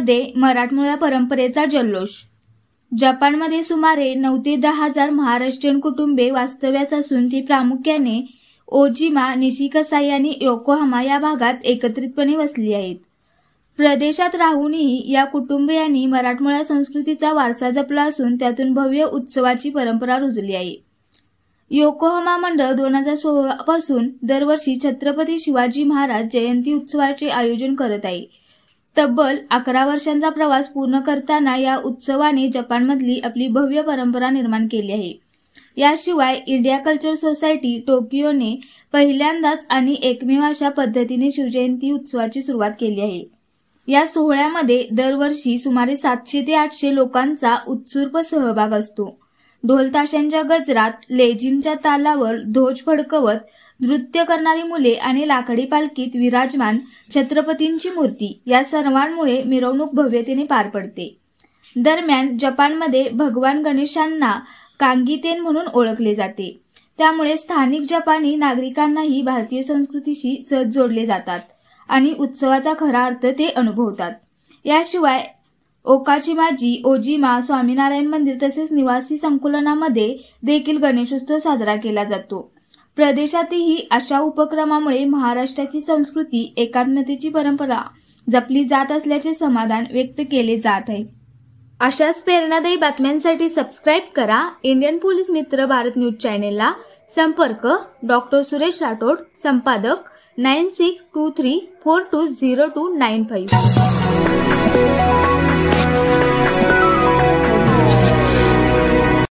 जपानमध्ये मराठमोळ्या परंपरेचा जल्लोष। जपानमध्ये सुमारे 9 ते 10 हजार महाराष्ट्रीयन कुटुंबे वास्तव्यास असून ती प्रामुख्याने ओजिमा, निशिकसाई आणि योकोहामा या भागात एकत्रितपणे वसली आहेत। प्रदेशात राहूनही या कुटुंबियांनी मराठमोळ्या संस्कृतीचा वारसा जपला असून त्यातून भव्य उत्सवाची परंपरा रुजली आहे। योकोहामा मंडळ 2016 पासून दरवर्षी छत्रपती शिवाजी महाराज जयंती उत्सवाचे आयोजन करत आहे। तब्बल 11 वर्षांचा प्रवास पूर्ण करताना या उत्सवाने जपानमधली आपली भव्य परंपरा निर्माण केली आहे। याशिवाय इंडिया कल्चर सोसायटी टोकियोने पहिल्यांदाच आणि एकमेव अशा पद्धतीने शिवजयंती उत्सवाची सुरुवात केली आहे। या सोहळ्यामध्ये दरवर्षी सुमारे 700 ते 800 लोकांचा उत्स्फूर्त सहभाग असतो। ढोल ताशांच्या गजरात, लेझिमच्या तालावर ध्वज फडकवत नृत्य करणारी मुले आणि लाकडी पालखीत विराजमान छत्रपतींची मूर्ती या सर्वांमुळे मिरवणूक भव्यतेने पार पडते। दरम्यान जपानमध्ये भगवान गणेशांना कांगीतेन म्हणून ओळखले जाते, त्यामुळे स्थानिक जपानी नागरिकांनाही भारतीय संस्कृतीशी सहज जोडले जातात आणि उत्सवाचा खरा अर्थ ते अनुभवतात। याशिवाय ओकाचिमाजी, ओजिमा, स्वामीनारायण मंदिर तसेच निवासी संकुलनामध्ये देखील गणेशोत्सव साजरा केला जातो। प्रदेशातही अशा उपक्रमामुळे महाराष्ट्राची संस्कृती, एकात्मतेची परंपरा जपली जात असल्याचे समाधान व्यक्त केले जात आहे। अशाच प्रेरणादायी बातम्यांसाठी सबस्क्राईब करा इंडियन पोलीस मित्र भारत न्यूज चॅनेलला। संपर्क डॉक्टर सुरेश राठोड, संपादक 9623420295।